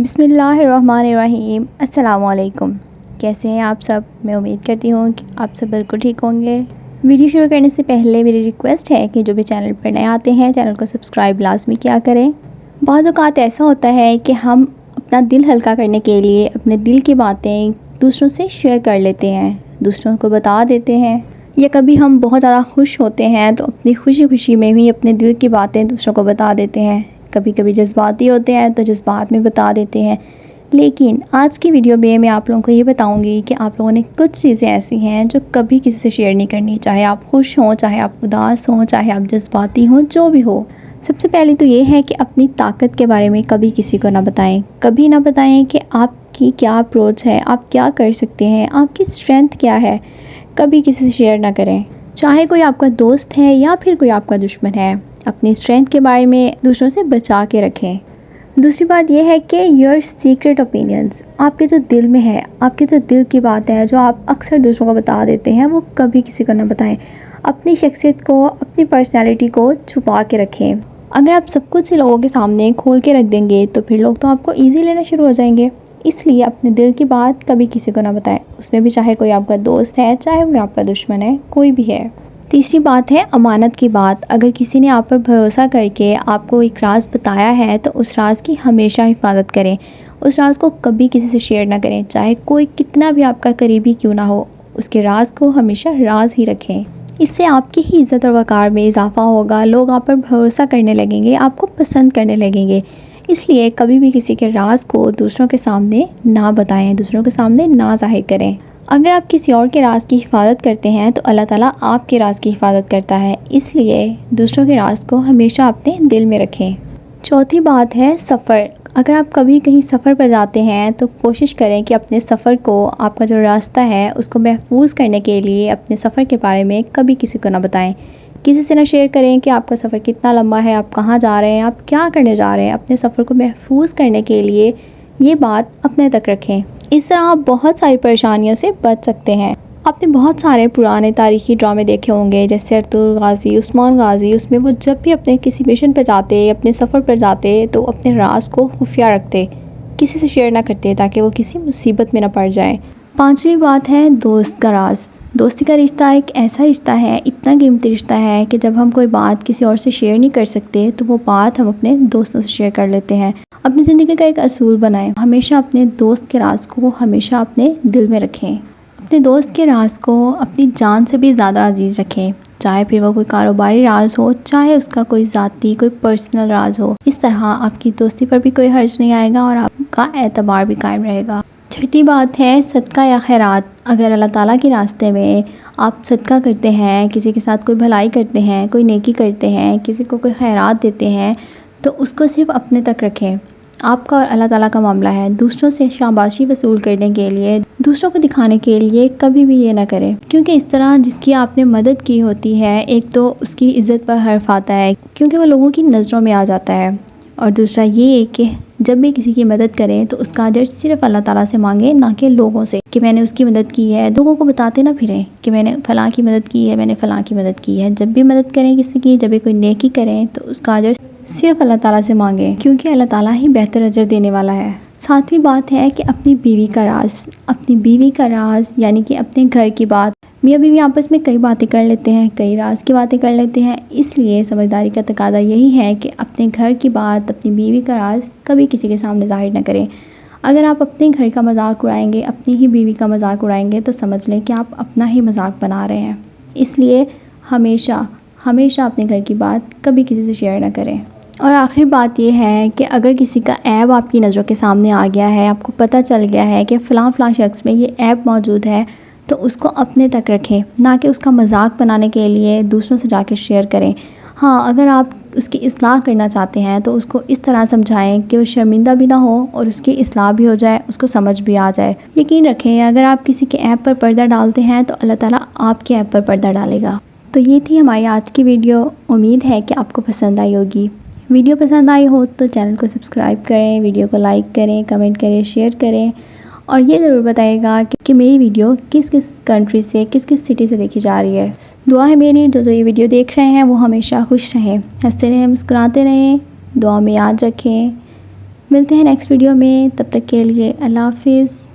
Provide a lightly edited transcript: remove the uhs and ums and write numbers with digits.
بسم اللہ الرحمن الرحیم۔ السلام علیکم، کیسے ہیں آپ سب؟ میں امید کرتی ہوں کہ آپ سب بالکل ٹھیک ہوں گے۔ ویڈیو شروع کرنے سے پہلے میری ریکویسٹ ہے کہ جو بھی چینل پر نئے آتے ہیں چینل کو سبسکرائب لازمی کیا کریں۔ بعض اوقات ایسا ہوتا ہے کہ ہم اپنا دل ہلکا کرنے کے لیے اپنے دل کی باتیں دوسروں سے شیئر کر لیتے ہیں، دوسروں کو بتا دیتے ہیں، یا کبھی ہم بہت زیادہ خوش ہوتے ہیں تو اپنی خوشی میں بھی اپنے دل کی باتیں دوسروں کو بتا دیتے ہیں۔ کبھی کبھی جذباتی ہوتے ہیں تو جذبات میں بتا دیتے ہیں، لیکن آج کی ویڈیو میں میں آپ لوگوں کو یہ بتاؤں گی کہ آپ لوگوں نے کچھ چیزیں ایسی ہیں جو کبھی کسی سے شیئر نہیں کرنی، چاہے آپ خوش ہوں، چاہے آپ اداس ہوں، چاہے آپ جذباتی ہوں، جو بھی ہو۔ سب سے پہلے تو یہ ہے کہ اپنی طاقت کے بارے میں کبھی کسی کو نہ بتائیں، کبھی نہ بتائیں کہ آپ کی کیا اپروچ ہے، آپ کیا کر سکتے ہیں، آپ کی اسٹرینتھ کیا ہے، کبھی کسی سے شیئر نہ کریں، چاہے کوئی آپ کا دوست ہے یا پھر کوئی آپ کا دشمن ہے۔ اپنی اسٹرینتھ کے بارے میں دوسروں سے بچا کے رکھیں۔ دوسری بات یہ ہے کہ یور سیکرٹ اوپینینز، آپ کے جو دل میں ہے، آپ کے جو دل کی بات ہے جو آپ اکثر دوسروں کو بتا دیتے ہیں، وہ کبھی کسی کو نہ بتائیں۔ اپنی شخصیت کو، اپنی پرسنالٹی کو چھپا کے رکھیں۔ اگر آپ سب کچھ لوگوں کے سامنے کھول کے رکھ دیں گے تو پھر لوگ تو آپ کو ایزی لینا شروع ہو جائیں گے، اس لیے اپنے دل کی بات کبھی کسی کو نہ بتائیں، اس میں بھی چاہے کوئی آپ کا دوست ہے، چاہے کوئی آپ کا دشمن ہے، کوئی بھی ہے۔ تیسری بات ہے امانت کی بات۔ اگر کسی نے آپ پر بھروسہ کر کے آپ کو ایک راز بتایا ہے تو اس راز کی ہمیشہ حفاظت کریں، اس راز کو کبھی کسی سے شیئر نہ کریں، چاہے کوئی کتنا بھی آپ کا قریبی کیوں نہ ہو، اس کے راز کو ہمیشہ راز ہی رکھیں۔ اس سے آپ کی ہی عزت اور وقار میں اضافہ ہوگا، لوگ آپ پر بھروسہ کرنے لگیں گے، آپ کو پسند کرنے لگیں گے۔ اس لیے کبھی بھی کسی کے راز کو دوسروں کے سامنے نہ بتائیں، دوسروں کے سامنے نہ ظاہر کریں۔ اگر آپ کسی اور کے راز کی حفاظت کرتے ہیں تو اللہ تعالیٰ آپ کے راز کی حفاظت کرتا ہے، اس لیے دوسروں کے راز کو ہمیشہ اپنے دل میں رکھیں۔ چوتھی بات ہے سفر۔ اگر آپ کبھی کہیں سفر پر جاتے ہیں تو کوشش کریں کہ اپنے سفر کو، آپ کا جو راستہ ہے اس کو محفوظ کرنے کے لیے اپنے سفر کے بارے میں کبھی کسی کو نہ بتائیں، کسی سے نہ شیئر کریں کہ آپ کا سفر کتنا لمبا ہے، آپ کہاں جا رہے ہیں، آپ کیا کرنے جا رہے ہیں۔ اپنے سفر کو محفوظ کرنے کے لیے یہ بات اپنے تک رکھیں، اس طرح آپ بہت ساری پریشانیوں سے بچ سکتے ہیں۔ آپ نے بہت سارے پرانے تاریخی ڈرامے دیکھے ہوں گے، جیسے ارطغرل غازی، عثمان غازی، اس میں وہ جب بھی اپنے کسی مشن پہ جاتے، اپنے سفر پر جاتے تو اپنے راز کو خفیہ رکھتے، کسی سے شیئر نہ کرتے تاکہ وہ کسی مصیبت میں نہ پڑ جائیں۔ پانچویں بات ہے دوست کا راز۔ دوستی کا رشتہ ایک ایسا رشتہ ہے، اتنا قیمتی رشتہ ہے کہ جب ہم کوئی بات کسی اور سے شیئر نہیں کر سکتے تو وہ بات ہم اپنے دوستوں سے شیئر کر لیتے ہیں۔ اپنی زندگی کا ایک اصول بنائیں، ہمیشہ اپنے دوست کے راز کو ہمیشہ اپنے دل میں رکھیں۔ اپنے دوست کے راز کو اپنی جان سے بھی زیادہ عزیز رکھیں، چاہے پھر وہ کوئی کاروباری راز ہو، چاہے اس کا کوئی ذاتی، کوئی پرسنل راز ہو۔ اس طرح آپ کی دوستی پر بھی کوئی حرج نہیں آئے گا اور آپ کا اعتبار بھی قائم رہے گا۔ چھٹی بات ہے صدقہ یا خیرات۔ اگر اللہ تعالیٰ کے راستے میں آپ صدقہ کرتے ہیں، کسی کے ساتھ کوئی بھلائی کرتے ہیں، کوئی نیکی کرتے ہیں، کسی کو کوئی خیرات دیتے ہیں تو اس کو صرف اپنے تک رکھیں۔ آپ کا اور اللہ تعالیٰ کا معاملہ ہے، دوسروں سے شاباشی وصول کرنے کے لیے، دوسروں کو دکھانے کے لیے کبھی بھی یہ نہ کریں، کیونکہ اس طرح جس کی آپ نے مدد کی ہوتی ہے، ایک تو اس کی عزت پر حرف آتا ہے کیونکہ وہ لوگوں کی نظروں میں آ جاتا ہے، اور دوسرا یہ کہ جب بھی کسی کی مدد کریں تو اس کا اجر صرف اللہ تعالیٰ سے مانگیں، نہ کہ لوگوں سے کہ میں نے اس کی مدد کی ہے۔ لوگوں کو بتاتے نہ پھریں کہ میں نے فلاں کی مدد کی ہے، میں نے فلاں کی مدد کی ہے۔ جب بھی مدد کریں کسی کی، جب بھی کوئی نیکی کریں تو اس کا اجر صرف اللہ تعالیٰ سے مانگیں، کیونکہ اللہ تعالیٰ ہی بہتر اجر دینے والا ہے۔ ساتویں بات ہے کہ اپنی بیوی کا راز۔ اپنی بیوی کا راز یعنی کہ اپنے گھر کی بات۔ میاں بیوی آپس میں کئی باتیں کر لیتے ہیں، کئی راز کی باتیں کر لیتے ہیں، اس لیے سمجھداری کا تقاضا یہی ہے کہ اپنے گھر کی بات، اپنی بیوی کا راز کبھی کسی کے سامنے ظاہر نہ کریں۔ اگر آپ اپنے گھر کا مذاق اڑائیں گے، اپنی ہی بیوی کا مذاق اڑائیں گے تو سمجھ لیں کہ آپ اپنا ہی مذاق بنا رہے ہیں۔ اس لیے ہمیشہ اپنے گھر کی بات کبھی کسی سے شیئر نہ کریں۔ اور آخری بات یہ ہے کہ اگر کسی کا عیب آپ کی نظروں کے سامنے آ گیا ہے، آپ کو پتہ چل گیا ہے کہ فلاں شخص میں یہ عیب موجود ہے، تو اس کو اپنے تک رکھیں، نہ کہ اس کا مذاق بنانے کے لیے دوسروں سے جا کے شیئر کریں۔ ہاں، اگر آپ اس کی اصلاح کرنا چاہتے ہیں تو اس کو اس طرح سمجھائیں کہ وہ شرمندہ بھی نہ ہو اور اس کی اصلاح بھی ہو جائے، اس کو سمجھ بھی آ جائے۔ یقین رکھیں، اگر آپ کسی کے عیب پر پردہ ڈالتے ہیں تو اللہ تعالیٰ آپ کے عیب پر پردہ ڈالے گا۔ تو یہ تھی ہماری آج کی ویڈیو، امید ہے کہ آپ کو پسند آئی ہوگی۔ ویڈیو پسند آئی ہو تو چینل کو سبسکرائب کریں، ویڈیو کو لائک کریں، کمنٹ کریں، شیئر کریں، اور یہ ضرور بتائیے گا کہ میری ویڈیو کس کنٹری سے، کس سٹی سے دیکھی جا رہی ہے۔ دعا ہے میری جو یہ ویڈیو دیکھ رہے ہیں وہ ہمیشہ خوش رہیں، ہنستے رہیں، مسکراتے رہیں، دعا میں یاد رکھیں۔ ملتے ہیں نیکسٹ ویڈیو میں، تب تک کے لیے اللہ حافظ.